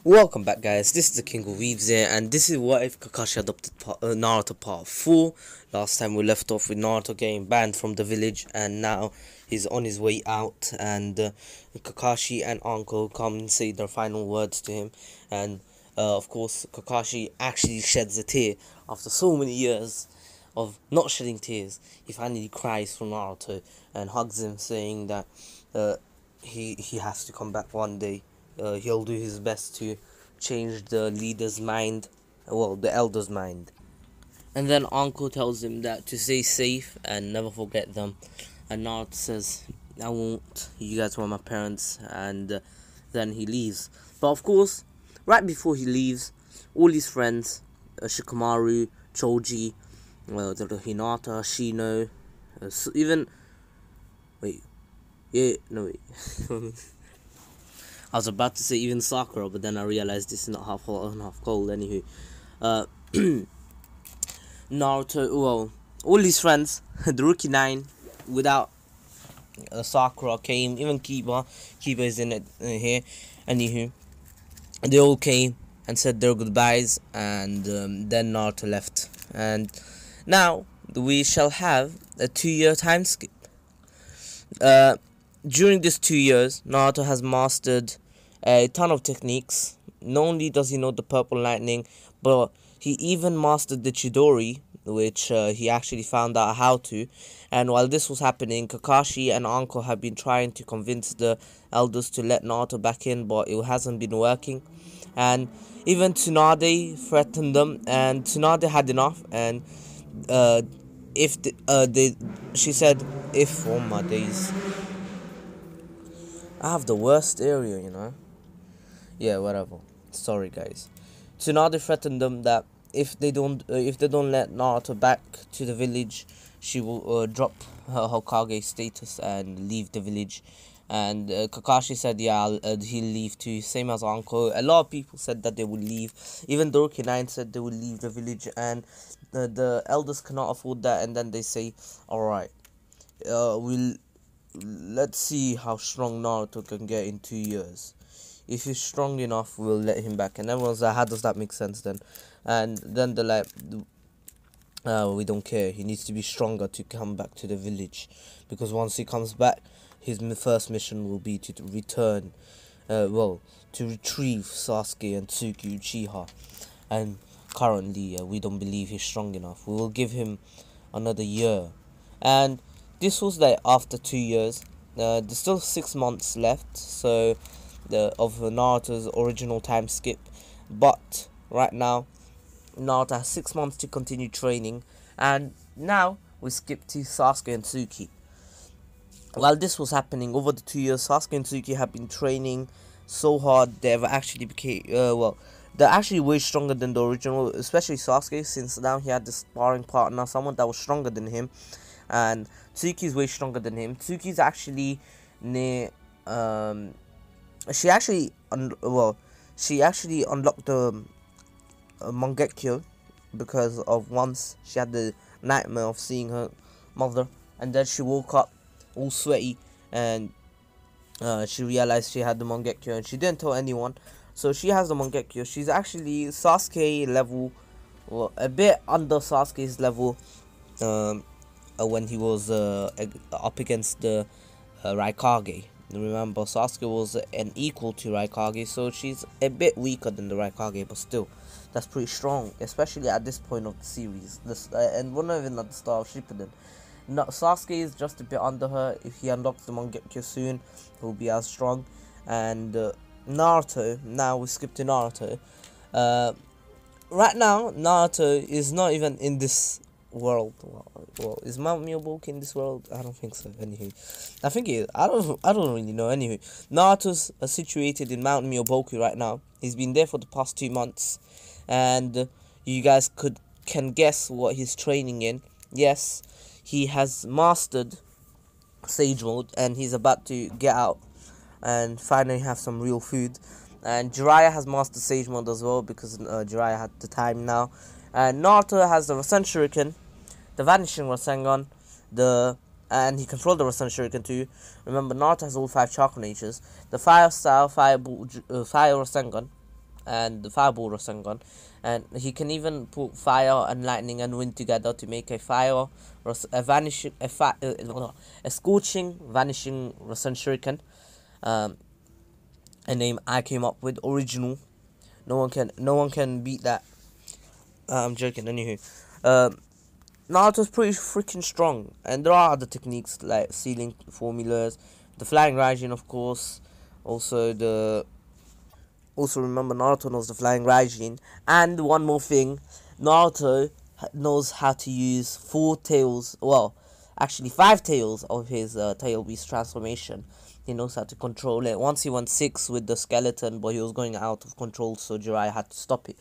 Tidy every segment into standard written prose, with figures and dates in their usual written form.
Welcome back, guys. This is the King of Weebs here, and this is what if Kakashi adopted Naruto Part 4. Last time we left off with Naruto getting banned from the village, and now he's on his way out, and Kakashi and Uncle come and say their final words to him, and of course Kakashi actually sheds a tear after so many years of not shedding tears. He finally cries for Naruto and hugs him, saying that he has to come back one day. He'll do his best to change the leader's mind, well, the elder's mind. And then Uncle tells him that to stay safe and never forget them. And Naruto says, I won't, you guys were my parents. And then he leaves. But of course, right before he leaves, all his friends, Shikamaru, Choji, Hinata, Shino, even... Wait. Yeah, no, wait. I was about to say even Sakura, but then I realized this is not half hot and half cold. Anywho, Naruto, well, all his friends, the Rookie 9, without Sakura came, even Kiba is in it here. Anywho, they all came and said their goodbyes, and then Naruto left. And now we shall have a 2-year time skip. During these 2 years, Naruto has mastered a ton of techniques. Not only does he know the purple lightning, but he even mastered the Chidori, which he actually found out how to. And while this was happening, Kakashi and Uncle have been trying to convince the elders to let Naruto back in, but it hasn't been working. And even Tsunade threatened them, and Tsunade had enough. And she said, if oh my days. I have the worst area, you know. Yeah, whatever. Sorry, guys. Tsunade threatened them that if they don't let Naruto back to the village, she will drop her Hokage status and leave the village. And Kakashi said, yeah, he'll leave too. Same as Uncle. A lot of people said that they would leave. Even the Rookie 9 said they would leave the village, and the elders cannot afford that. And then they say, all right, let's see how strong Naruto can get in 2 years. If he's strong enough, we'll let him back. And everyone's like, how does that make sense then? And then they're like, we don't care. He needs to be stronger to come back to the village. Because once he comes back, his first mission will be to return, to retrieve Sasuke and Tsuki Uchiha. And currently, we don't believe he's strong enough. We will give him another year. And this was like after 2 years. There's still 6 months left, so of Naruto's original time skip. But right now, Naruto has 6 months to continue training, and now we skip to Sasuke and Tsuki. While this was happening, over the 2 years, Sasuke and Tsuki have been training so hard. They've actually became they're actually way stronger than the original, especially Sasuke, since now he had this sparring partner, someone that was stronger than him. And Tsuki's way stronger than him. Tsuki's actually near. She actually unlocked the Mangekyo because of once she had the nightmare of seeing her mother, and then she woke up all sweaty, and she realized she had the Mangekyo, and she didn't tell anyone. So she has the Mangekyo. She's actually Sasuke level, well, a bit under Sasuke's level. When he was up against the Raikage. Remember, Sasuke was an equal to Raikage, so she's a bit weaker than the Raikage, but still, that's pretty strong, especially at this point of the series. And we're not even at the start of Shippuden. Sasuke is just a bit under her. If he unlocks the Mangekyo soon, he'll be as strong. And Naruto, now we skip to Naruto. Right now, Naruto is not even in this world. Well, is Mount Myoboku in this world? I don't think so. Anywho, I think it is. I don't really know. Anywho, Naruto's situated in Mount Myoboku right now. He's been there for the past 2 months, and you guys can guess what he's training in. Yes, he has mastered Sage Mode, and he's about to get out and finally have some real food. And Jiraiya has mastered Sage Mode as well, because Jiraiya had the time now. And Naruto has the Rasen Shuriken, the Vanishing Rasengan, and he controlled the Rasen Shuriken too. Remember, Naruto has all 5 chakra natures. The Fire Style, Fire Rasengan, and the Fireball Rasengan, and he can even put fire and lightning and wind together to make a fire, a vanishing, a scorching, vanishing Rasen Shuriken. A name I came up with, original. No one can beat that. I'm joking. Anywho, Naruto's pretty freaking strong, and there are other techniques like sealing formulas, the Flying Raijin, of course. Also remember Naruto knows the Flying Raijin, and one more thing, Naruto knows how to use 4 tails. Well, actually 5 tails of his Tail Beast transformation. He knows how to control it. Once he went 6 with the skeleton, but he was going out of control, so Jiraiya had to stop it.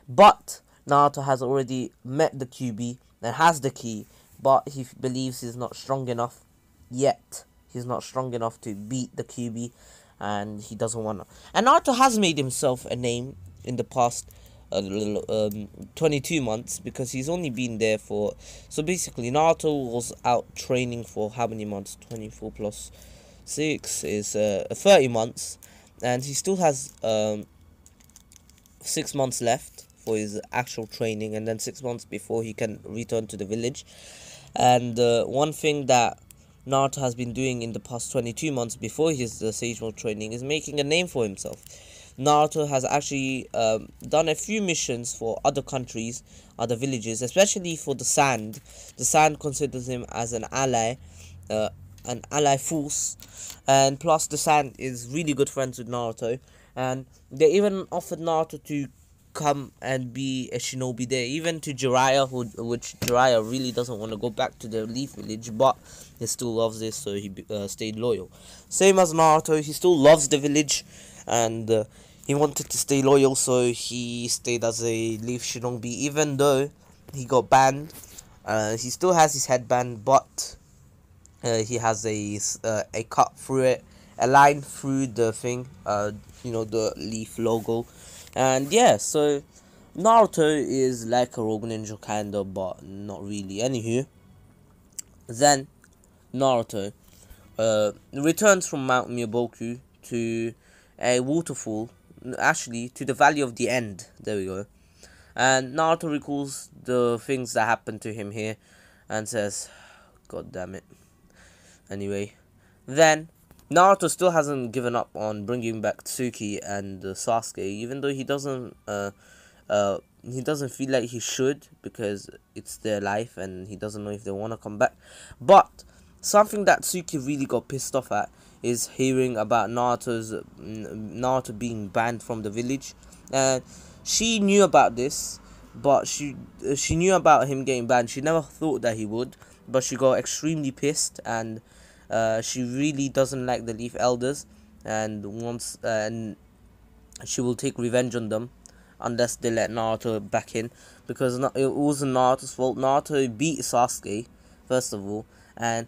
But Naruto has already met the QB and has the key, but he believes he's not strong enough yet. He's not strong enough to beat the QB, and he doesn't want to. And Naruto has made himself a name in the past 22 months, because he's only been there for... So basically, Naruto was out training for how many months? 24 plus 6 is 30 months, and he still has 6 months left for his actual training, and then 6 months before he can return to the village. And one thing that Naruto has been doing in the past 22 months before his Sage Mode training is making a name for himself. Naruto has actually done a few missions for other countries, other villages, especially for the Sand. The Sand considers him as an ally force, and plus the Sand is really good friends with Naruto, and they even offered Naruto to come and be a shinobi there, even to Jiraiya, which Jiraiya really doesn't want to go back to the Leaf Village, but he still loves this, so he stayed loyal. Same as Naruto, he still loves the village, and he wanted to stay loyal, so he stayed as a Leaf Shinobi, even though he got banned. He still has his headband, but he has a cut through it, a line through the thing, the Leaf logo. And yeah, so Naruto is like a rogue ninja kinda, but not really. Anywho, then Naruto returns from Mount Miyaboku to a waterfall, actually to the Valley of the End. There we go. And Naruto recalls the things that happened to him here and says, God damn it. Anyway, then Naruto still hasn't given up on bringing back Tsuki and Sasuke, even though he doesn't feel like he should, because it's their life and he doesn't know if they want to come back. But something that Tsuki really got pissed off at is hearing about Naruto being banned from the village. And she knew about this, but she knew about him getting banned. She never thought that he would, but she got extremely pissed, and she really doesn't like the Leaf Elders, and she will take revenge on them unless they let Naruto back in, because it wasn't Naruto's fault. Naruto beat Sasuke first of all, and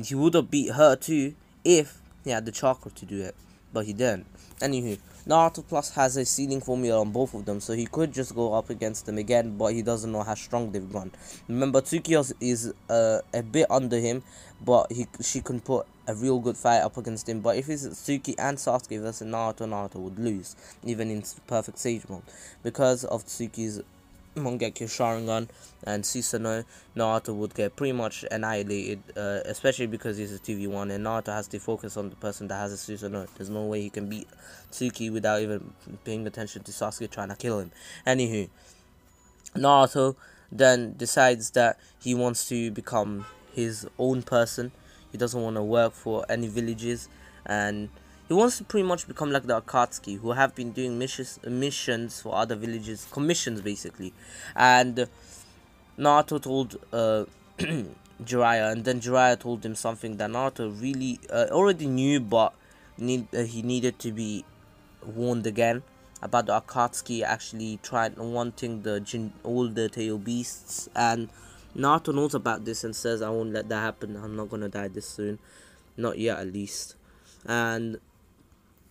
he would have beat her too if he had the chakra to do it, but he didn't. Anywho, Naruto Plus has a sealing formula on both of them, so he could just go up against them again, but he doesn't know how strong they've gone. Remember, Tsuki is a bit under him, but she can put a real good fight up against him. But if it's Tsuki and Sasuke versus Naruto would lose, even in perfect Sage Mode, because of Tsuki's Mangekyo Sharingan and Susanoo. Naruto would get pretty much annihilated, especially because he's a 2v1, and Naruto has to focus on the person that has a Susanoo. There's no way he can beat Tsuki without even paying attention to Sasuke trying to kill him. Anywho, Naruto then decides that he wants to become his own person. He doesn't want to work for any villages, and he wants to pretty much become like the Akatsuki, who have been doing missions for other villages, commissions basically. And Naruto told Jiraiya, and then Jiraiya told him something that Naruto really already knew, but he needed to be warned again about the Akatsuki actually wanting all the tail beasts. And Naruto knows about this and says, I won't let that happen. I'm not gonna die this soon, not yet at least. And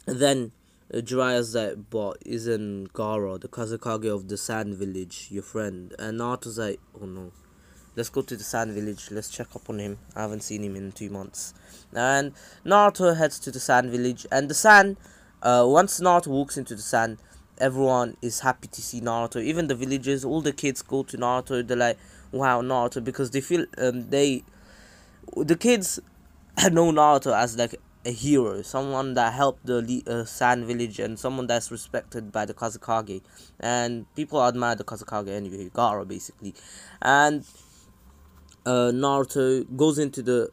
then Jiraiya's like, but isn't Gaara, the Kazekage of the Sand Village, your friend? And Naruto's like, oh no, let's go to the Sand Village, let's check up on him. I haven't seen him in 2 months. And Naruto heads to the Sand Village, and the Sand, once Naruto walks into the Sand, everyone is happy to see Naruto. Even the villagers, all the kids go to Naruto. They're like, wow, Naruto, because they feel the kids know Naruto as like a hero, someone that helped the Sand village, and someone that's respected by the Kazekage, and people admire the Kazekage anyway, Gaara basically. And Naruto goes into the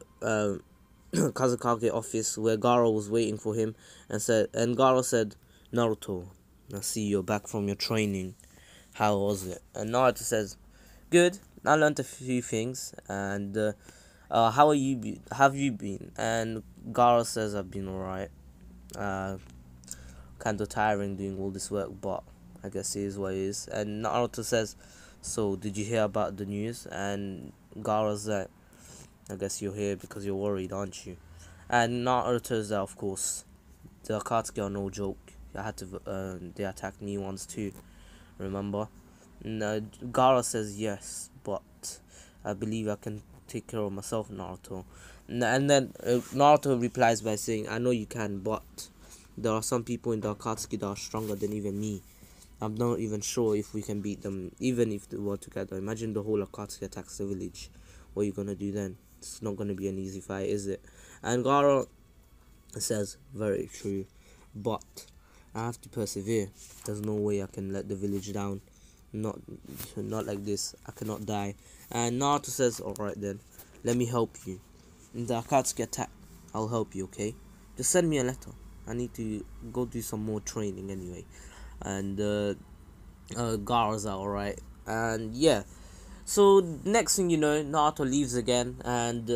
Kazekage office where Gaara was waiting for him, and Gaara said, Naruto, I see you're back from your training. How was it? And Naruto says, good. I learned a few things, and how have you been? And Gaara says, I've been alright. Kind of tiring doing all this work, but I guess it is what it is. And Naruto says, so did you hear about the news? And Gaara's like, I guess you're here because you're worried, aren't you? And Naruto's like, of course, the Akatsuki are no joke. I had to. They attacked me once too. Remember? And Gaara says yes, but I believe I can take care of myself, Naruto. And then Naruto replies by saying, I know you can, but there are some people in the Akatsuki that are stronger than even me. I'm not even sure if we can beat them, even if they were together. Imagine the whole Akatsuki attacks the village. What are you gonna do then? It's not gonna be an easy fight, is it? And Gaara says, very true, but I have to persevere. There's no way I can let the village down. Not like this. I cannot die. And Naruto says, alright then, let me help you. In the Akatsuki attack, I'll help you, okay? Just send me a letter. I need to go do some more training anyway. And Gaara's out, alright. And yeah. So next thing you know, Naruto leaves again, and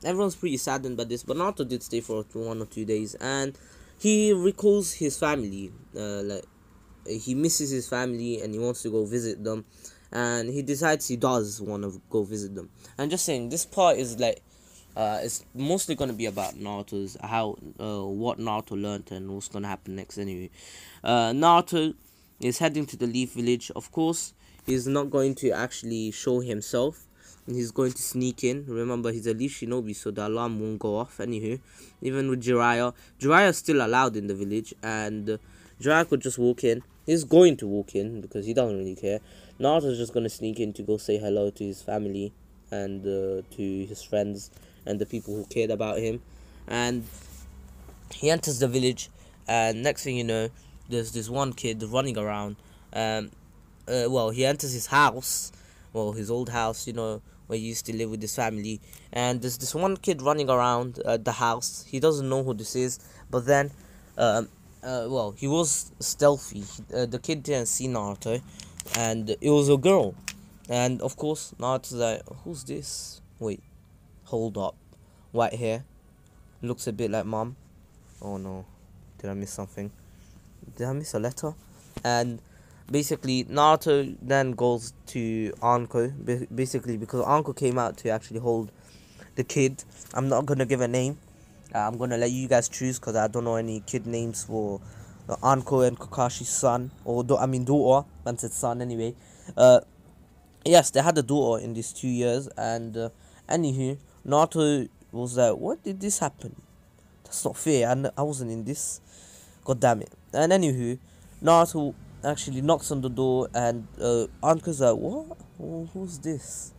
everyone's pretty saddened by this, but Naruto did stay for 1 or 2 days, and he recalls his family. Like, he misses his family and he wants to go visit them, and he decides he does want to go visit them. And just saying, this part is like it's mostly going to be about Naruto's what Naruto learned and what's going to happen next anyway. Naruto is heading to the Leaf Village. Of course, he's not going to actually show himself. He's going to sneak in. Remember, he's a Leaf Shinobi, so the alarm won't go off. Anywho, even with Jiraiya's still allowed in the village, and Jiraiya could just walk in. He's going to walk in because he doesn't really care. Naruto's just going to sneak in to go say hello to his family and to his friends and the people who cared about him. And he enters the village, and next thing you know, there's this one kid running around. Well, he enters his house, his old house, where he used to live with his family. And there's this one kid running around the house. He doesn't know who this is, but then, he was stealthy. The kid didn't see Naruto, and it was a girl. And of course, Naruto's like, who's this? Wait, hold up. White hair, looks a bit like mom. Oh no, did I miss something? Did I miss a letter? And basically, Naruto then goes to Anko, basically because Anko came out to actually hold the kid. I'm not gonna give a name. I'm gonna let you guys choose because I don't know any kid names for Anko and Kakashi's son, or daughter. I said son anyway. Yes, they had a daughter in these 2 years, and anywho, Naruto was like, what did this happen? That's not fair, and I wasn't in this. God damn it. And anywho, Naruto actually knocks on the door, and Anko's like, what? Oh, who's this?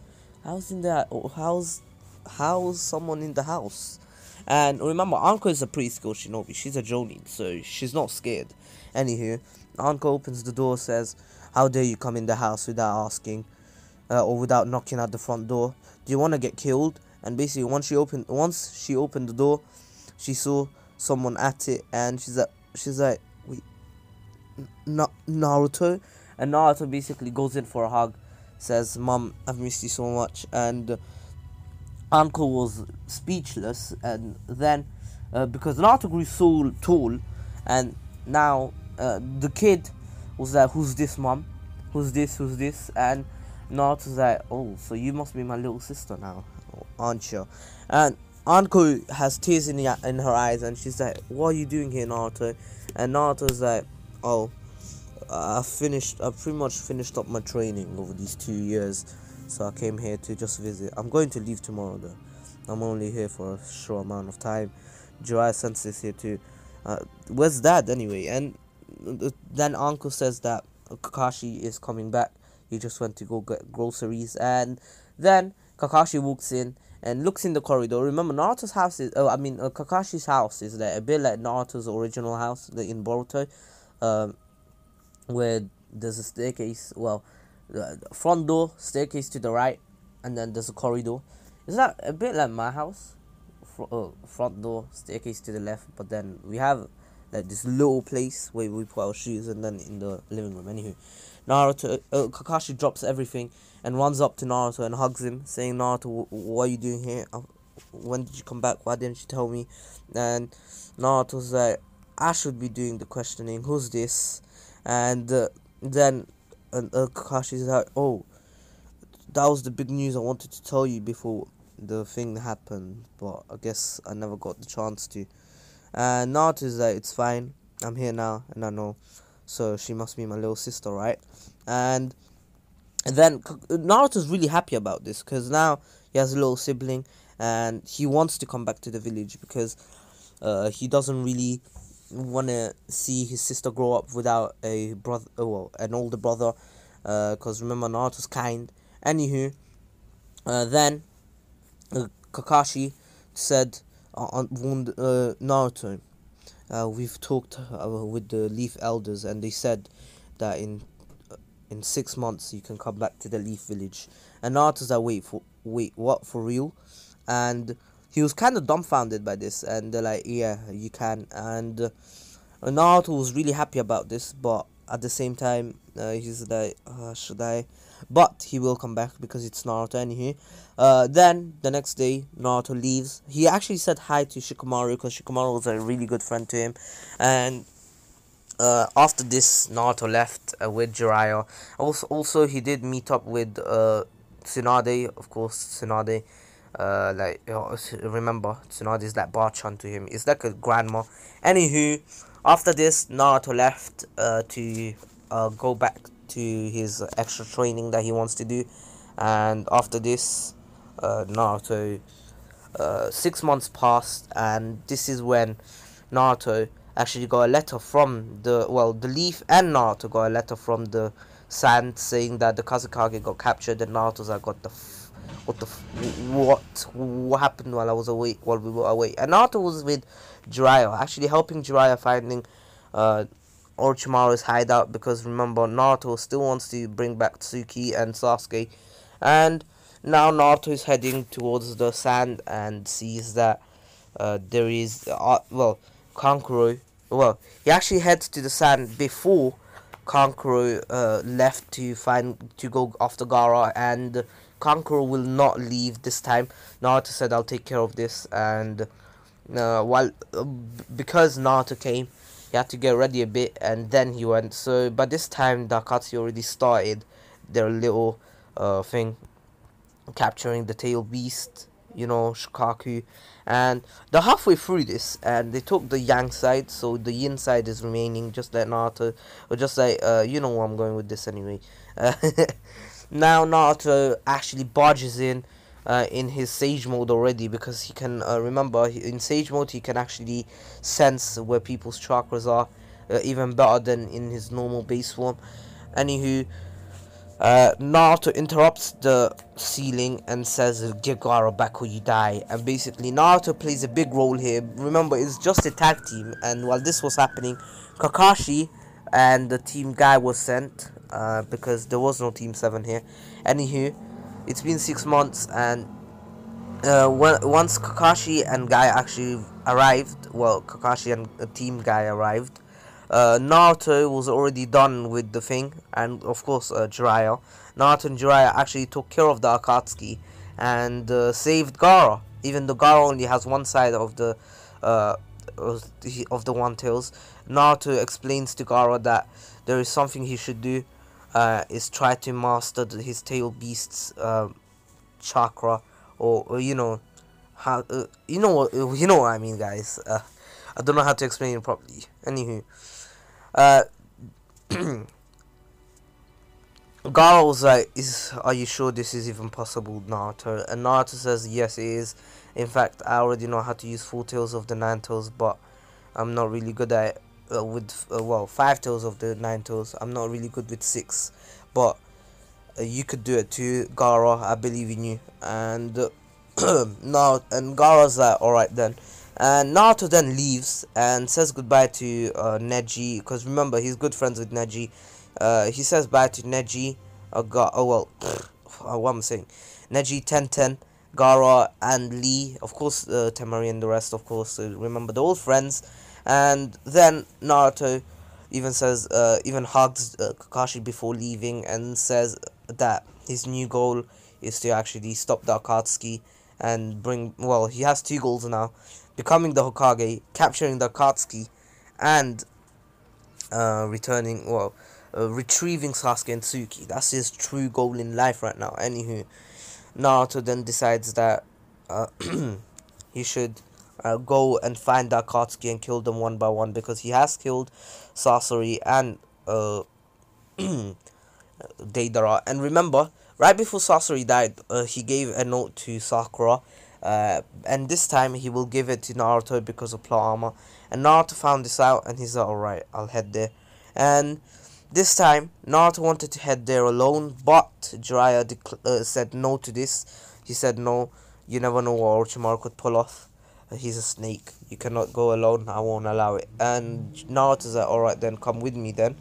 How's in there? How's someone in the house? And remember, Anko is a pretty skilled shinobi. She's a jonin, so she's not scared. Anywho, Anko opens the door, says, how dare you come in the house without asking, or without knocking at the front door? Do you want to get killed? And basically, once she opened the door, she saw someone at it, and she's like, wait, Naruto? And Naruto basically goes in for a hug, says, Mom, I've missed you so much. And Anko was speechless, and then because Naruto grew so tall, and now the kid was like, who's this, Mom? Who's this? And Naruto's like, oh, so you must be my little sister now, aren't you? And Anko has tears in her eyes, and she's like, what are you doing here, Naruto? And Naruto's like, oh, I pretty much finished up my training over these 2 years, so I came here to just visit. I'm going to leave tomorrow though. I'm only here for a short amount of time. Jiraiya Sensei's here too. Where's Dad anyway? And then Uncle says that Kakashi is coming back. He just went to go get groceries, and then Kakashi walks in and looks in the corridor. Remember, Naruto's house is, Kakashi's house is like a bit like Naruto's original house in Boruto, where there's a staircase. Well, the front door, staircase to the right, and then there's a corridor. Is that a bit like my house? Front door, staircase to the left, but then we have like this little place where we put our shoes, and then in the living room. Anywho, Kakashi drops everything and runs up to Naruto and hugs him, saying, "Naruto, what are you doing here? When did you come back? Why didn't you tell me?" And Naruto's like, "I should be doing the questioning. Who's this?" And then Kakashi's like, "Oh, that was the big news I wanted to tell you before the thing happened, but I guess I never got the chance to." And Naruto's like, "It's fine. I'm here now, and I know. So she must be my little sister, right?" And then Naruto's really happy about this, because now he has a little sibling, and he wants to come back to the village, because he doesn't really want to see his sister grow up without a brother, an older brother, because remember, Naruto's kind. Anywho, then Kakashi said, warned Naruto, "We've talked with the Leaf Elders, and they said that in 6 months you can come back to the Leaf Village." And Naruto's like, wait, what, for real?" And he was kind of dumbfounded by this, and they're like, "Yeah, you can." And Naruto was really happy about this, but at the same time, he's like, should I? But he will come back, because it's Naruto. Anywho, then the next day, Naruto leaves. He actually said hi to Shikamaru, because Shikamaru was a really good friend to him. And after this, Naruto left with Jiraiya. Also, he did meet up with Tsunade, of course. Tsunade, remember, Tsunade is like Bachan to him. It's like a grandma. Anywho, after this, Naruto left to go back to his extra training that he wants to do. And after this, Naruto, 6 months passed, and this is when Naruto actually got a letter from the Leaf, and Naruto got a letter from the Sand, saying that the Kazekage got captured. And Naruto's like, what happened while we were away? And Naruto was with Jiraiya, actually helping Jiraiya finding Orochimaru's hideout, because remember, Naruto still wants to bring back Tsuki and Sasuke. And now Naruto is heading towards the Sand and sees that there is Kankuro. Well, he actually heads to the Sand before Kankuro left to go after Gaara, and Kankuro will not leave this time. Naruto said, "I'll take care of this." And because Naruto came, he had to get ready a bit, and then he went. So by this time, the Akatsuki already started their little thing, capturing the tail beast, Shikaku. And they're halfway through this, and they took the Yang side, so the Yin side is remaining, just like Naruto, or just like, you know where I'm going with this anyway. Now Naruto actually barges in his Sage mode already, because he can, remember, in Sage mode he can actually sense where people's chakras are, even better than in his normal base form. Anywho, Naruto interrupts the ceiling and says, "Give Gaara back or you die." And basically Naruto plays a big role here. Remember, it's just a tag team, and while this was happening, Kakashi and the Team Guy was sent, because there was no Team 7 here. Anywho, it's been 6 months, and once Kakashi and Guy actually arrived, Kakashi and Team Guy arrived, Naruto was already done with the thing, and of course Jiraiya. Naruto and Jiraiya actually took care of the Akatsuki and saved Gaara, even though Gaara only has one side of the One Tails. Naruto explains to Gaara that there is something he should do, is try to master his tail beast's chakra, or how you know what I mean, guys. I don't know how to explain it properly. Anywho, Gaara was like, "Are you sure this is even possible, Naruto?" And Naruto says, "Yes, it is. In fact, I already know how to use 4 tails of the 9 tails, but I'm not really good at it." well, 5 tails of the 9 tails. I'm not really good with 6, but you could do it too, Gara. I believe in you. And now, and Gara's like, alright then. And Naruto then leaves and says goodbye to Neji, because remember, he's good friends with Neji. He says bye to Neji, what am I saying? Neji, Tenten, Gara, and Lee, of course, Temari and the rest, of course. Remember, they're all friends. And then Naruto even hugs Kakashi before leaving, and says that his new goal is to actually stop the Akatsuki and bring, well, he has 2 goals now: becoming the Hokage, capturing the Akatsuki, and retrieving Sasuke and Tsuki. That's his true goal in life right now. Anywho, Naruto then decides that he should go and find the Akatsuki and kill them one by one, because he has killed Sasori and Deidara. And remember, right before Sasori died, he gave a note to Sakura, and this time he will give it to Naruto because of plot armor. And Naruto found this out, and he's like, alright, I'll head there. And this time Naruto wanted to head there alone, but Jiraiya said no to this. He said, no, you never know what Orochimaru could pull off. He's a snake, you cannot go alone, I won't allow it. And Naruto's like, alright then, come with me then.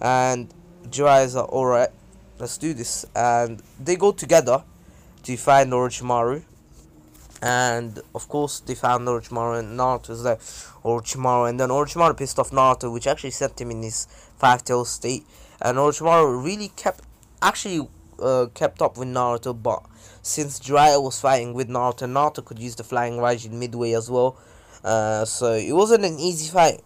And Jiraiya's like, alright, let's do this. And they go together to find Orochimaru. And of course they found Orochimaru, and Naruto's like, Orochimaru. And then Orochimaru pissed off Naruto, which actually sent him in his 5-tail state. And Orochimaru really kept up with Naruto, but since Jiraiya was fighting with Naruto, Naruto could use the flying Raijin midway as well. So it wasn't an easy fight.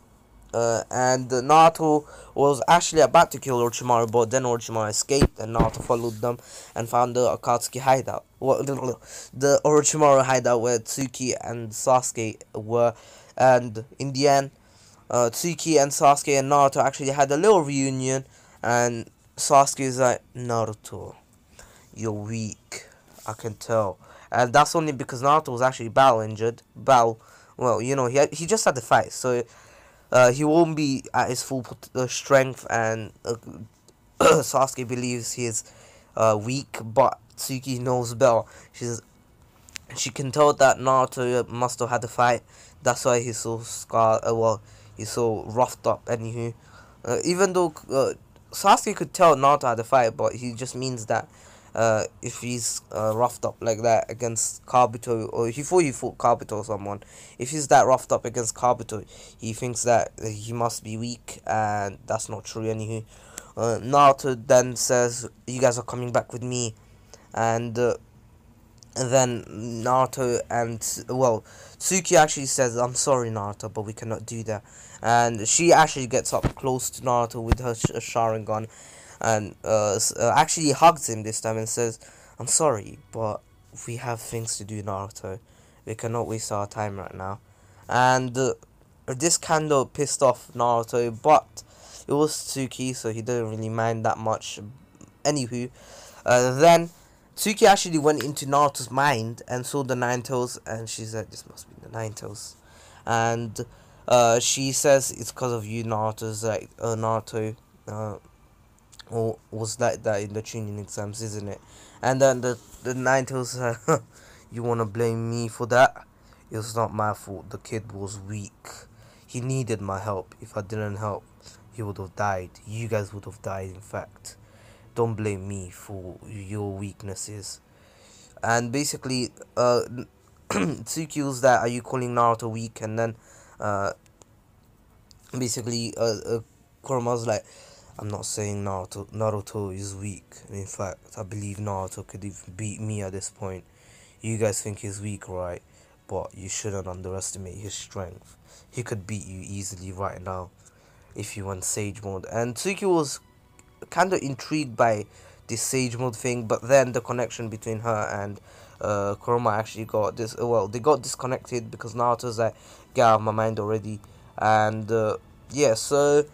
And Naruto was actually about to kill Orochimaru, but then Orochimaru escaped, and Naruto followed them and found the Akatsuki hideout. The Orochimaru hideout where Tsuki and Sasuke were. And in the end, Tsuki and Sasuke and Naruto actually had a little reunion, and Sasuke is like, Naruto, you're weak, I can tell. And that's only because Naruto was actually battle injured. Well, you know, he just had the fight, so he won't be at his full strength, and Sasuke believes he is weak, but Tsuki knows better. She can tell that Naruto must have had a fight. That's why he's so scarred. He's so roughed up. Anywho, even though Sasuke could tell Naruto had a fight, but he just means that if he's roughed up like that against Kabuto, or he fought Kabuto or someone, if he's that roughed up against Kabuto, he thinks that he must be weak, and that's not true. Anywho, Naruto then says, you guys are coming back with me. And then Naruto and, Tsuki actually says, I'm sorry Naruto, but we cannot do that. And she actually gets up close to Naruto with her Sharingan, and actually hugs him this time and says, I'm sorry, but we have things to do, Naruto. We cannot waste our time right now. And this kind of pissed off Naruto, but it was Tsuki, so he didn't really mind that much. Anywho, then Tsuki actually went into Naruto's mind and saw the 9 tails, and she said, this must be the 9 tails. And she says it's because of you, Naruto's like, Naruto was like that in the Chunin exams, isn't it? And then the 9 tails said, you want to blame me for that? It was not my fault. The kid was weak. He needed my help. If I didn't help, he would have died. You guys would have died, in fact. Don't blame me for your weaknesses. And basically, Tsuki was that, are you calling Naruto weak? And then, basically, Kuroma's like, I'm not saying Naruto is weak. In fact, I believe Naruto could even beat me at this point. You guys think he's weak, right? But you shouldn't underestimate his strength. He could beat you easily right now if you went Sage Mode. And Tsuki was kind of intrigued by this Sage Mode thing, but then the connection between her and Kuroma actually got this. They got disconnected because Naruto's like, get out of my mind already. And yeah, so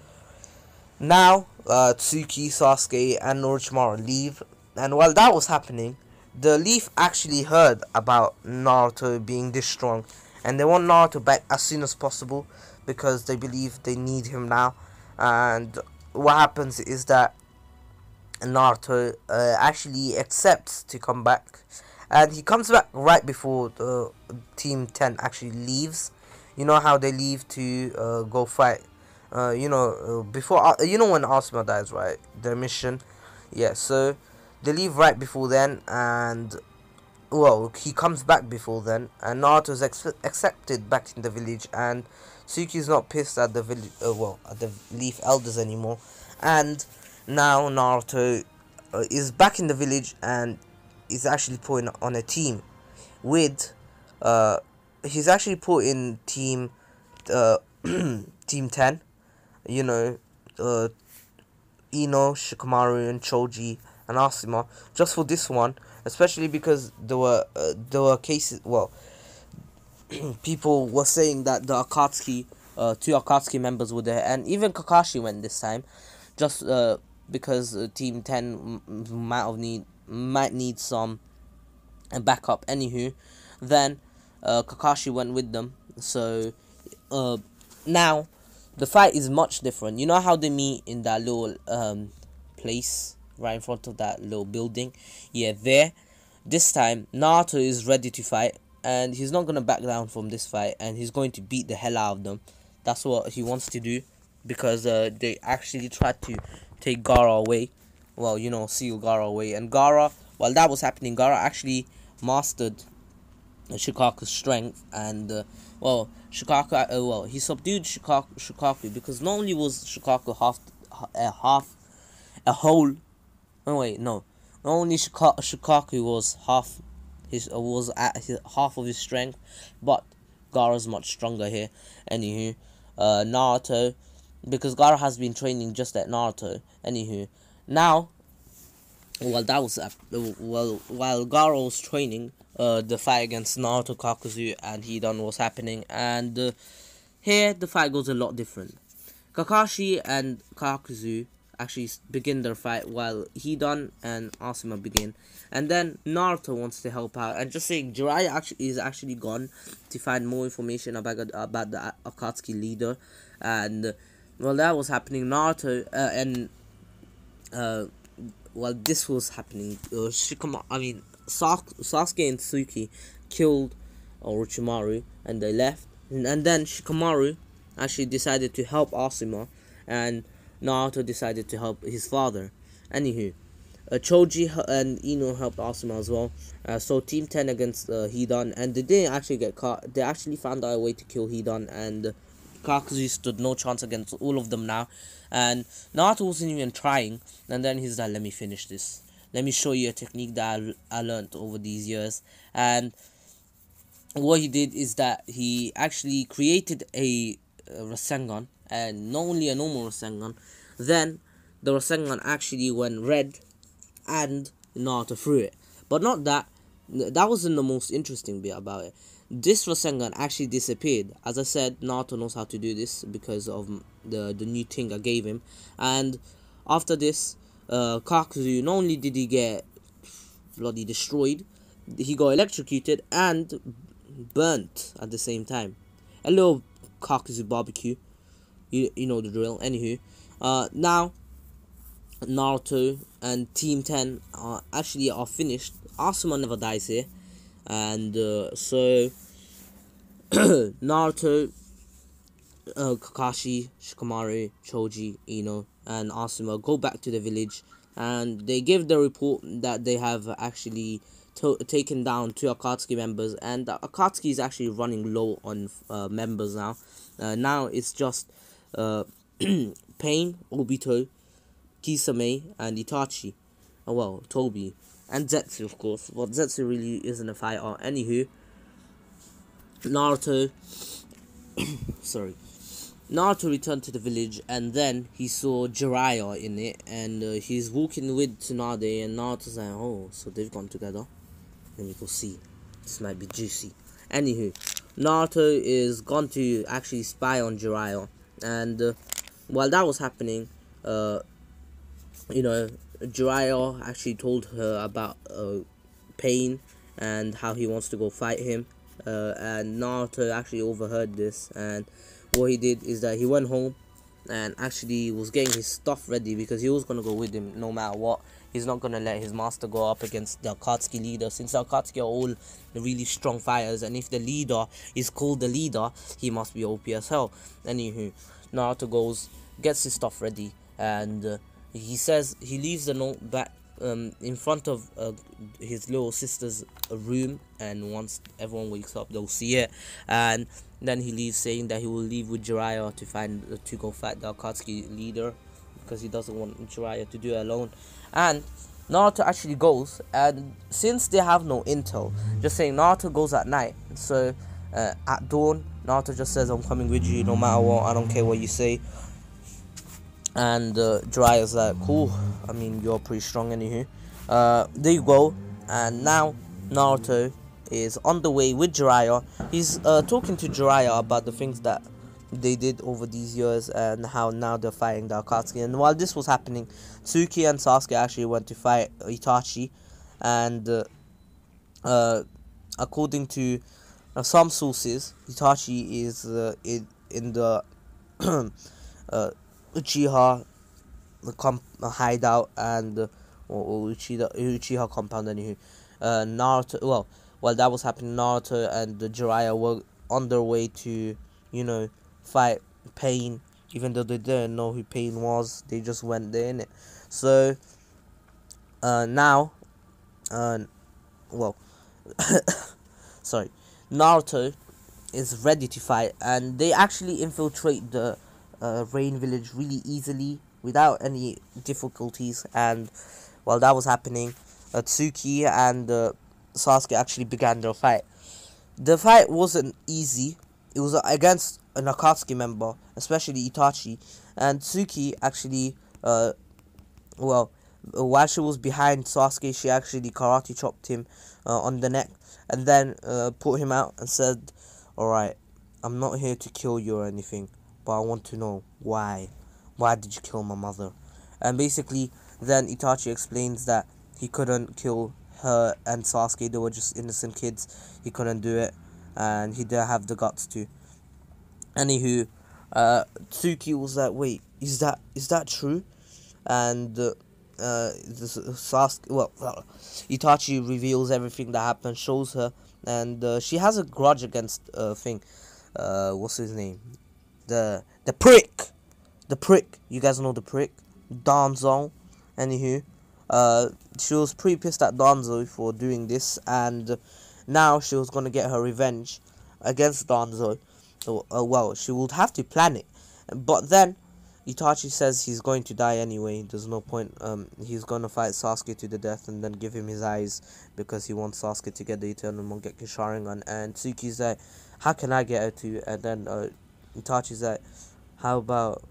now Tsuki, Sasuke, and Orochimaru leave. And while that was happening, the Leaf actually heard about Naruto being this strong, and they want Naruto back as soon as possible. because they believe they need him now. And what happens is that Naruto actually accepts to come back, and he comes back right before the Team 10 actually leaves. You know how they leave to go fight. Before when Asuma dies, right? Their mission, yeah. So they leave right before then, and well, he comes back before then, and Naruto's accepted back in the village, and Suki's not pissed at the village, at the Leaf Elders anymore, and now Naruto is back in the village and is actually putting on a team with, he's actually put in team, team 10, you know, Ino, Shikamaru, and Choji, and Asuma, just for this one, especially because there were cases. Well, people were saying that the Akatsuki, two Akatsuki members were there, and even Kakashi went this time, just because Team 10 might need some backup. Anywho, then Kakashi went with them. So now the fight is much different. You know how they meet in that little place right in front of that little building? Yeah, there. This time Naruto is ready to fight, and he's not gonna back down from this fight, and he's going to beat the hell out of them. That's what he wants to do, because they actually tried to take Gaara away. Well, seal Gaara away, and Gaara, while that was happening, Gaara actually mastered Shikaku's strength, and Shikaku, he subdued Shikaku, because not only was Shikaku a whole. Oh wait, no. Not only Shikaku was at half of his strength, but Gaara's much stronger here. Anywho, Naruto, because Gaara has been training just like Naruto. Anywho, now, while Gaara was training, the fight against Naruto, Kakuzu, and Hidan was happening, and here the fight goes a lot different. Kakashi and Kakuzu actually begin their fight, while Hidan and Asuma begin, and then Naruto wants to help out, and just saying Jiraiya is actually gone to find more information about the Akatsuki leader, and while that was happening, Naruto while this was happening, Sasuke and Suki killed Orochimaru, and they left, and then Shikamaru actually decided to help Asuma, and Naruto decided to help his father. Anywho, Choji and Ino helped Asuma as well. So Team 10 against Hidan, and they didn't actually get caught. They actually found out a way to kill Hidan, and Kakuzu stood no chance against all of them now. And Naruto wasn't even trying, and then he's like, let me finish this. Let me show you a technique that I learned over these years. And what he did is that he actually created a Rasengan, and not only a normal Rasengan, then the Rasengan actually went red, and Naruto threw it. But not that, that wasn't the most interesting bit about it. This Rasengan actually disappeared. As I said, Naruto knows how to do this because of the new thing I gave him. And after this, Kakuzu, not only did he get bloody destroyed, he got electrocuted and burnt at the same time. A little Kakuzu barbecue. You know the drill. Anywho, now Naruto and Team 10 are finished. Asuma never dies here, and so Naruto, Kakashi, Shikamaru, Choji, Ino, and Asuma go back to the village, and they give the report that they have actually taken down 2 Akatsuki members, and the Akatsuki is actually running low on members now. Now it's just Pain, Obito, Kisame, and Itachi. Tobi. And Zetsu, of course. But Zetsu really isn't a fighter. Anywho, Naruto Naruto returned to the village, and then he saw Jiraiya in it, and he's walking with Tsunade, and Naruto's like, oh, so they've gone together. Let me go see. This might be juicy. Anywho, Naruto is gone to actually spy on Jiraiya, and while that was happening, Jiraiya actually told her about Pain and how he wants to go fight him, and Naruto actually overheard this, and what he did is that he went home and actually was getting his stuff ready, because he was gonna go with him no matter what. He's not gonna let his master go up against the Akatsuki leader, since the Akatsuki are all really strong fighters, and if the leader is called the leader, he must be OP as hell. Anywho, Naruto goes, gets his stuff ready, and he says he leaves the note back in front of his little sister's room, and once everyone wakes up they'll see it, and then he leaves saying that he will leave with Jiraiya to go fight the Akatsuki leader, because he doesn't want Jiraiya to do it alone. And Naruto actually goes, and since they have no intel, just saying Naruto goes at night, so at dawn Naruto just says, I'm coming with you no matter what, I don't care what you say. And Jiraiya's like, cool, I mean, you're pretty strong anywho. There you go. And now Naruto is on the way with Jiraiya. He's talking to Jiraiya about the things that they did over these years, and how now they're fighting the Akatsuki. And while this was happening, Tsuki and Sasuke actually went to fight Itachi, and according to some sources, Itachi is in the Uchiha hideout, and or Uchiha compound anywho. Naruto, well, while that was happening, Naruto and Jiraiya were on their way to, fight Pain, even though they didn't know who Pain was. They just went there, innit? So now well sorry, Naruto is ready to fight, and they actually infiltrate the Rain Village really easily without any difficulties. And while that was happening, Tsuki and Sasuke actually began their fight. The fight wasn't easy. It was against an Akatsuki member, especially Itachi, and Tsuki actually while she was behind Sasuke, she actually karate chopped him on the neck, and then put him out and said, alright, I'm not here to kill you or anything, but I want to know why. Why did you kill my mother? And basically, then Itachi explains that he couldn't kill her and Sasuke. They were just innocent kids. He couldn't do it, and he didn't have the guts to. Anywho, Tsuki was like, wait, is that true? And Itachi reveals everything that happened, shows her, and she has a grudge against what's his name? The prick. The prick. You guys know the prick? Danzo. Anywho, she was pretty pissed at Danzo for doing this, and now she was gonna get her revenge against Danzo. So, she would have to plan it, but then Itachi says he's going to die anyway. There's no point. He's gonna fight Sasuke to the death and then give him his eyes, because he wants Sasuke to get the Eternal Mangekyo Sharingan. And Tsuki's like, how can I get her to? And then Itachi's like, how about,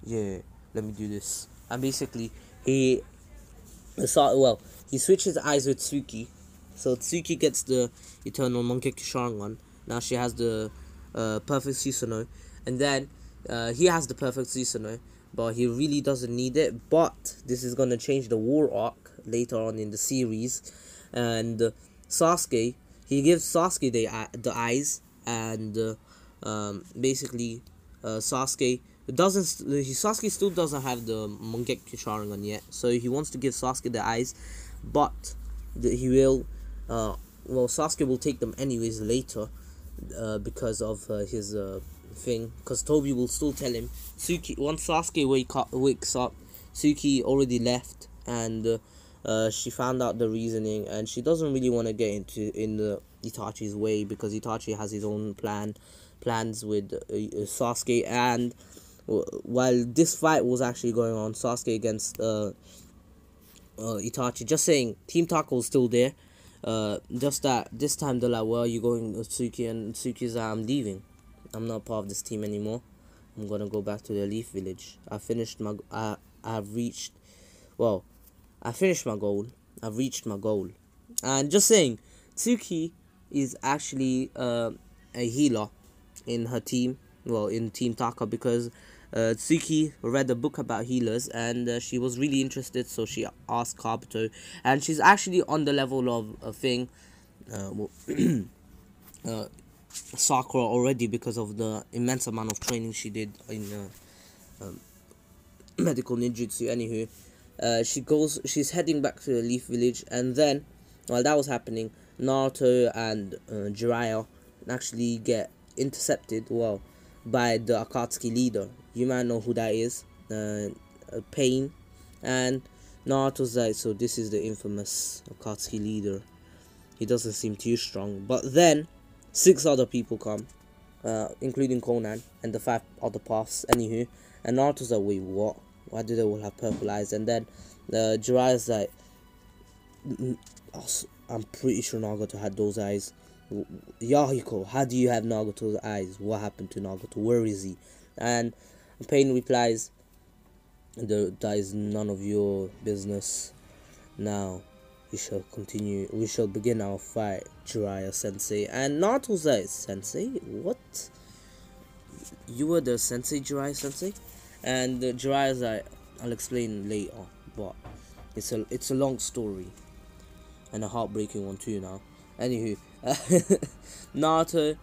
yeah, let me do this. And basically he switches eyes with Tsuki, so Tsuki gets the Eternal Mangekyo Sharingan. Now she has the perfect Susanoo, and then he has the perfect Susanoo, but he really doesn't need it. But this is gonna change the war arc later on in the series. And Sasuke, he gives Sasuke the eyes, and basically Sasuke still doesn't have the Mangekyo Sharingan yet, so he wants to give Sasuke the eyes, but Sasuke will take them anyways later, because of his thing, because Toby will still tell him. Once Sasuke wakes up, Tsuki already left, and she found out the reasoning, and she doesn't really want to get in the Itachi's way, because Itachi has his own plans with Sasuke. And while this fight was actually going on, Sasuke against Itachi, just saying, Team Taco is still there. Just that this time they're like, where are you going, Tsuki? And Tsuki's like, I'm leaving. I'm not part of this team anymore. I'm gonna go back to the Leaf Village. I finished my goal. I've reached my goal. And just saying, Tsuki is actually a healer in her team, in Team Taka, because Tsuki read a book about healers, and she was really interested, so she asked Kabuto, and she's actually on the level of a thing. Sakura already because of the immense amount of training she did in medical ninjutsu. Anywho, she's heading back to the Leaf Village, and then while that was happening, Naruto and Jiraiya actually get intercepted, well, by the Akatsuki leader. You might know who that is, Pain. And Naruto's like, so this is the infamous Akatsuki leader. He doesn't seem too strong. But then 6 other people come, including Conan and the 5 other paths. Anywho, and Naruto's like, wait, what? Why do they all have purple eyes? And then Jiraiya's like, I'm pretty sure Nagato had those eyes. Yahiko, how do you have Nagato's eyes? What happened to Nagato? Where is he? And Pain replies, that is none of your business. Now we shall begin our fight, Jiraiya sensei. And Naruto's like, sensei? What? You were the sensei, Jiraiya sensei? And Jiraiya's like, I'll explain later, but it's a long story. And a heartbreaking one too now. Anywho, Naruto,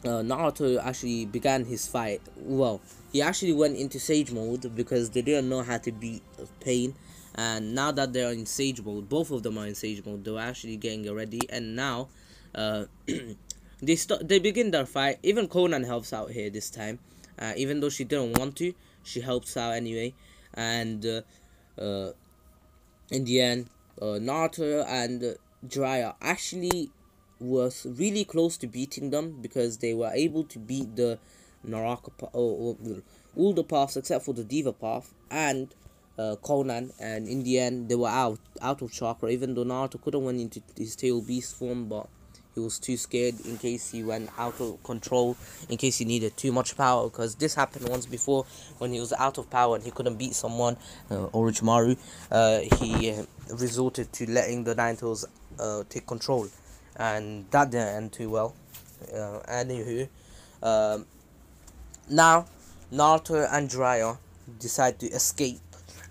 Naruto actually began his fight. Well, he actually went into Sage mode because they didn't know how to beat Pain. And now that they're in Sage mode, both of them are in Sage mode, they're actually getting ready. And now, they begin their fight. Even Conan helps out here this time. Even though she didn't want to, she helps out anyway. And in the end, Naruto and Jiraiya actually was really close to beating them because they were able to beat the Naraka all the paths except for the Diva path and Conan, and in the end they were out of chakra, even though Naruto could have went into his tail beast form, but he was too scared in case he went out of control, in case he needed too much power, because this happened once before when he was out of power and he couldn't beat someone, Orochimaru. He resorted to letting the Nine Tails take control, and that didn't end too well. Anywho, now Naruto and Jiraiya decide to escape,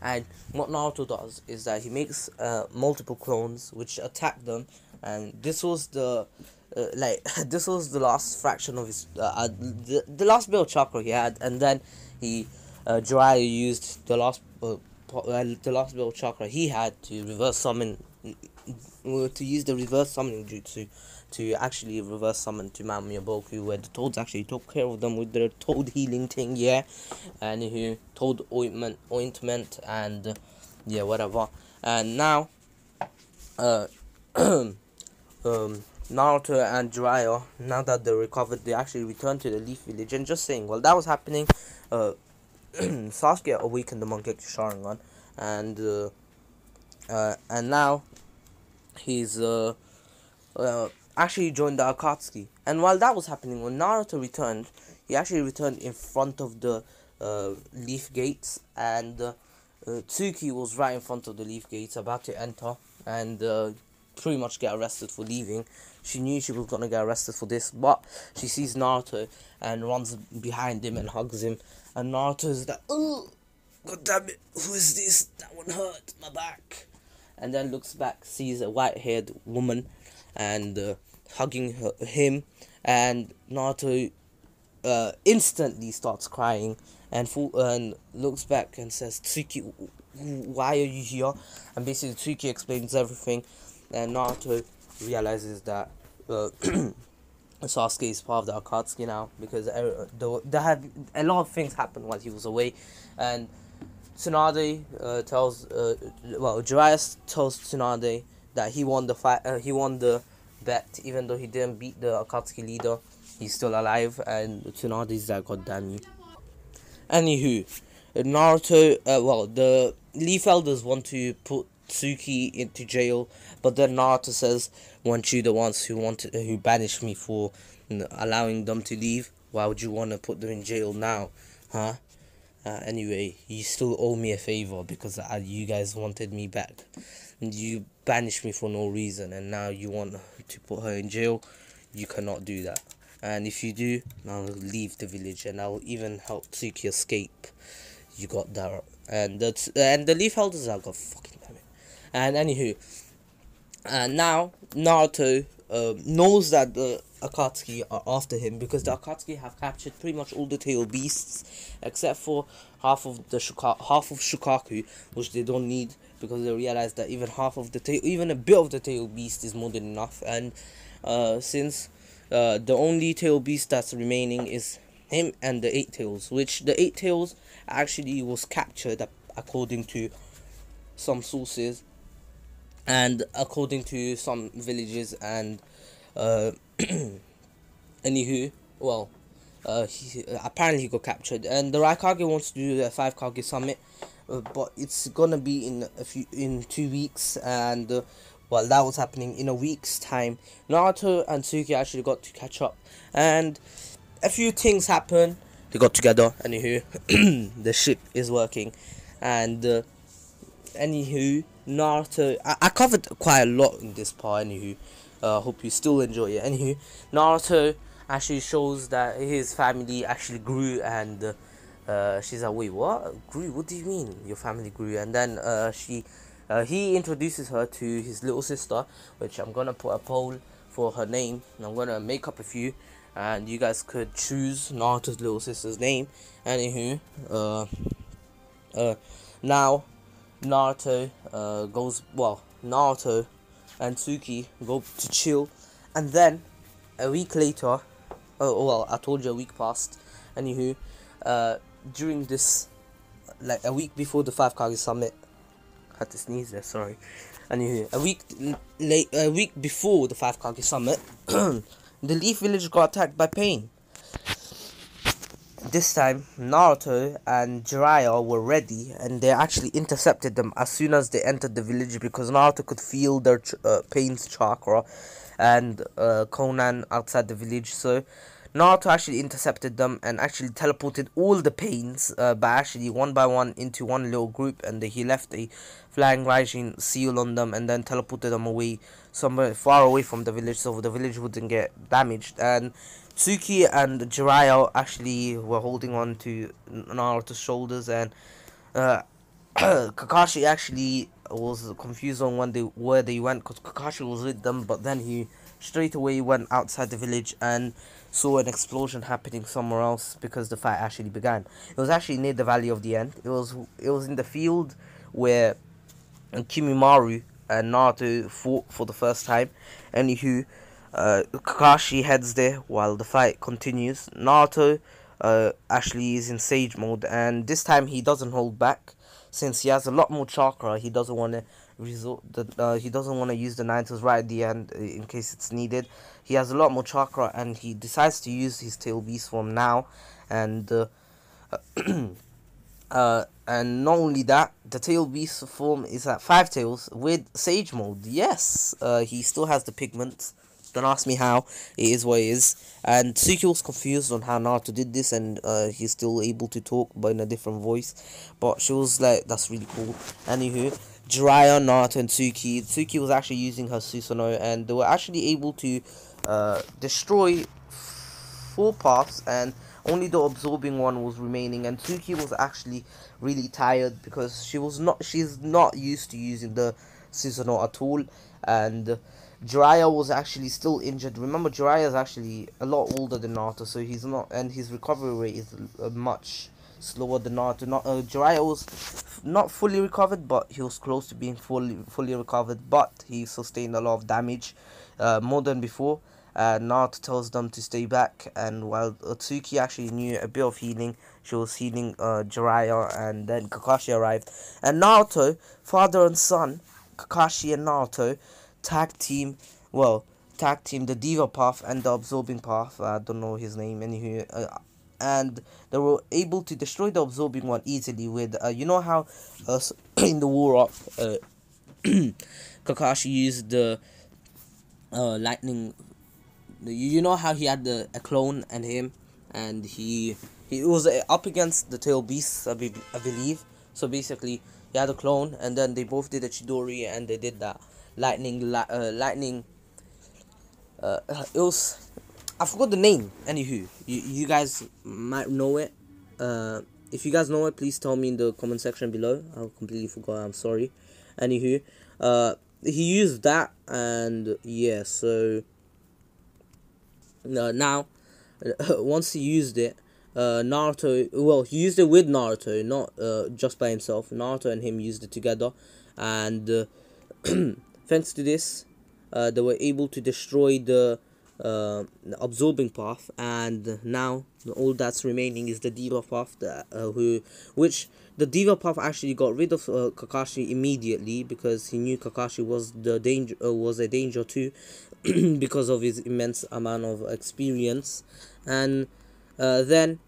and what Naruto does is that he makes multiple clones which attack them. And this was the this was the last fraction of his the last bit of chakra he had, and then Jiraiya used the last bit of chakra he had to reverse summon, to use the reverse summoning jutsu to actually reverse summon to Mount Miyaboku, where the Toads actually took care of them with their Toad healing thing, yeah, and he Toad ointment and yeah, whatever. And now Naruto and Jiraiya, now that they're recovered, they actually return to the Leaf Village. And just saying, while that was happening, Sasuke awakened the Mangekyo Sharingan, and now he's actually joined the Akatsuki. And while that was happening, when Naruto returned, he actually returned in front of the Leaf Gates, and Tsuki was right in front of the Leaf Gates, about to enter, and pretty much get arrested for leaving. She knew she was gonna get arrested for this, but she sees Naruto and runs behind him and hugs him. And Naruto's like, oh, god damn it, who is this? That one hurt my back. And then looks back, sees a white-haired woman, and hugging him. And Naruto instantly starts crying, and looks back and says, Tsuki, why are you here? And basically Tsuki explains everything. And Naruto realizes that Sasuke is part of the Akatsuki now, because there had a lot of things happen while he was away. And Tsunade Jiraiya tells Tsunade that he won the fight. He won the bet, even though he didn't beat the Akatsuki leader. He's still alive, and Tsunade's like, God damn you. Anywho, Naruto, the Leaf Elders want to put Tsuki into jail, but then Naruto says, weren't you the ones who banished me for allowing them to leave? Why would you want to put them in jail now, huh? Anyway, you still owe me a favor, because you guys wanted me back, and you banished me for no reason, and now you want to put her in jail. You cannot do that, and if you do, I'll leave the village, and I'll even help Tsuki escape. You got that. And the Leaf Elders are, God fucking damn it. And anywho, And now Naruto knows that the Akatsuki are after him, because the Akatsuki have captured pretty much all the tail beasts except for half of Shukaku, which they don't need, because they realize that even a bit of the tail beast is more than enough. And since the only tail beast that's remaining is him and the eight tails, which the eight tails actually was captured according to some sources and according to some villages. And uh anywho, well, apparently he got captured, and the Raikage wants to do the 5 Kage summit, but it's gonna be in 2 weeks. And well, that was happening in a week's time. Naruto and Tsuki actually got to catch up, and a few things happened. They got together. Anywho, the ship is working, and anywho, Naruto. I covered quite a lot in this part. Anywho, hope you still enjoy it. Anywho, Naruto actually shows that his family actually grew, and she's like, wait, what? Grew? What do you mean your family grew? And then he introduces her to his little sister, which I'm gonna put a poll for her name, and I'm gonna make up a few, and you guys could choose Naruto's little sister's name. Anywho, now Naruto Naruto and Tsuki go to chill, and then a week later, I told you a week passed. Anywho, during this, like a week before the 5 Kage summit, had to sneeze there, sorry. Anywho, a week before the 5 Kage summit, the Leaf Village got attacked by Pain. This time, Naruto and Jiraiya were ready, and they actually intercepted them as soon as they entered the village, because Naruto could feel their Pain's chakra and Conan outside the village. So Naruto actually intercepted them and actually teleported all the Pains, but actually one by one, into one little group, and he left a flying Raijin seal on them, and then teleported them away somewhere far away from the village, so the village wouldn't get damaged. And Tsuki and Jiraiya actually were holding on to Naruto's shoulders, and Kakashi actually was confused on where they went, because Kakashi was with them, but then he straight away went outside the village and saw an explosion happening somewhere else, because the fight actually began. It was actually near the Valley of the End. It was in the field where Kimimaru and Naruto fought for the first time. Anywho, Kakashi heads there while the fight continues. Naruto actually is in Sage mode, and this time he doesn't hold back. Since he has a lot more chakra, he doesn't want to use the nine tails right at the end, in case it's needed. He has a lot more chakra, and he decides to use his tail beast form now. And and not only that, the tail beast form is at 5 tails with Sage mode. Yes, he still has the pigments. Don't ask me how. It is what it is. And Tsuki was confused on how Naruto did this, and he's still able to talk, but in a different voice. But she was like, that's really cool. Anywho, Jiraiya, Naruto, and Tsuki was actually using her Susanoo, and they were actually able to destroy 4 paths, and only the absorbing one was remaining. And Tsuki was actually really tired, because she's not used to using the Susanoo at all. And Jiraiya was actually still injured. Remember, Jiraiya is actually a lot older than Naruto, so he's not, and his recovery rate is much slower than Naruto. Jiraiya was not fully recovered, but he was close to being fully recovered. But he sustained a lot of damage, more than before. Naruto tells them to stay back, and while Tsuki actually knew a bit of healing, she was healing Jiraiya, and then Kakashi arrived. And Naruto, father and son, Kakashi and Naruto, tag team the Diva Path and the Absorbing Path. I don't know his name. Anywho, and they were able to destroy the Absorbing one easily with, you know how in the War Up, Kakashi used the lightning. You know how he had a clone and him, and he was up against the tail beasts, I believe. So basically, he had a clone, and then they both did a Chidori, and they did that lightning. It was, I forgot the name. Anywho, you guys might know it. If you guys know it, please tell me in the comment section below. I completely forgot. I'm sorry. Anywho, he used that, and yeah, so now once he used it, Naruto, well, he used it with Naruto, not just by himself. Naruto and him used it together, and thanks to this, they were able to destroy the absorbing path, and now all that's remaining is the diva path, which the diva path actually got rid of Kakashi immediately, because he knew Kakashi was a danger too, because of his immense amount of experience. And then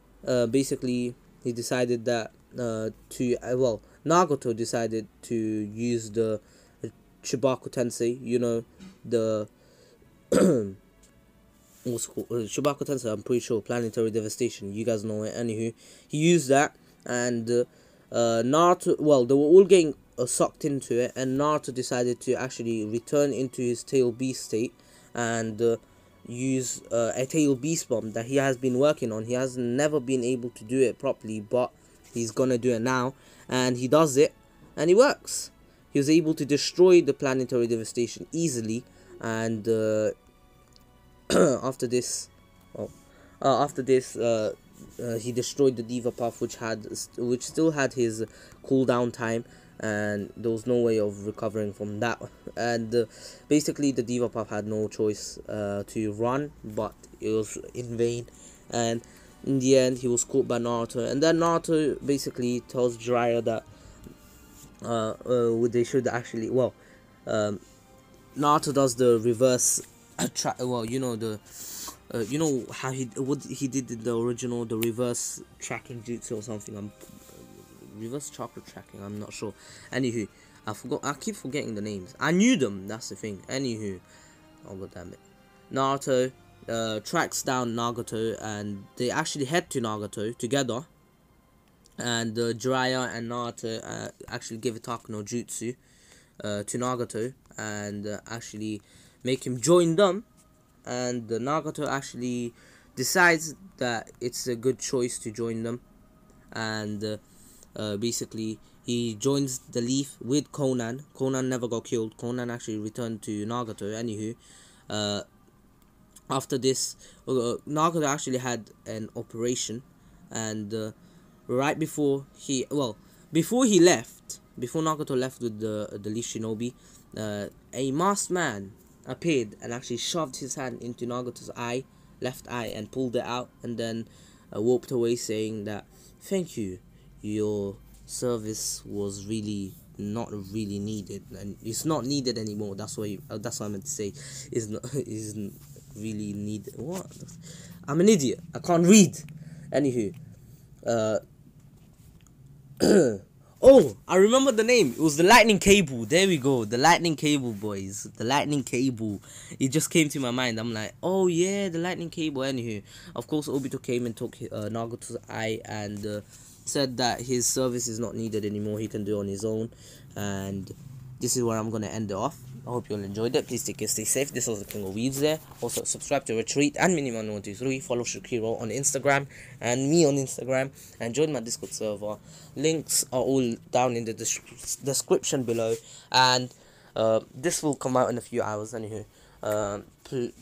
basically he decided that Nagato decided to use the Shibaku Tensei, the what's it called? Shibaku Tensei, I'm pretty sure, planetary devastation, you guys know it. Anywho, he used that, and Naruto, well, they were all getting sucked into it, and Naruto decided to actually return into his tail beast state, and use a tail beast bomb that he has been working on. He has never been able to do it properly, but he's gonna do it now, and he does it, and it works. He was able to destroy the planetary devastation easily, and after this, he destroyed the diva path, which still had his cooldown time, and there was no way of recovering from that. And basically the diva path had no choice to run, but it was in vain, and in the end he was caught by Naruto. And then Naruto basically tells Jiraiya that they should actually, Naruto does the reverse you know how he did in the original, the reverse tracking jutsu or something. Reverse chakra tracking, I'm not sure. Anywho, I keep forgetting the names. I knew them, that's the thing. Anywho, oh god damn it. Naruto tracks down Nagato, and they actually head to Nagato together. And Jiraiya and Naruto actually give attack no jutsu to Nagato, and actually make him join them. And Nagato actually decides that it's a good choice to join them, and basically he joins the Leaf with Conan. Conan never got killed. Conan actually returned to Nagato. Anywho, after this, Nagato actually had an operation, and right before before Nagato left with the Leaf Shinobi, a masked man appeared and actually shoved his hand into Nagato's left eye, and pulled it out, and then walked away saying that, "Thank you, your service was not really needed, and it's not needed anymore." That's what I meant to say. Isn't really needed. What? I'm an idiot. I can't read. Anywho, oh, I remember the name. It was the lightning cable. There we go. The lightning cable, boys. The lightning cable. It just came to my mind. I'm like, oh yeah, the lightning cable. Anywho, of course, Obito came and took Nagato's eye, and said that his service is not needed anymore. He can do it on his own. And this is where I'm gonna end it off. I hope you all enjoyed it. Please take care, stay safe. This was the King of Weebs there. Also, subscribe to Ratreet and Miniman123. Follow Shakiro on Instagram and me on Instagram. And join my Discord server. Links are all down in the description below. And this will come out in a few hours. Anywho,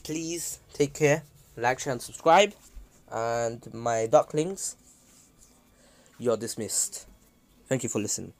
please take care. Like, share, and subscribe. And my ducklings, you're dismissed. Thank you for listening.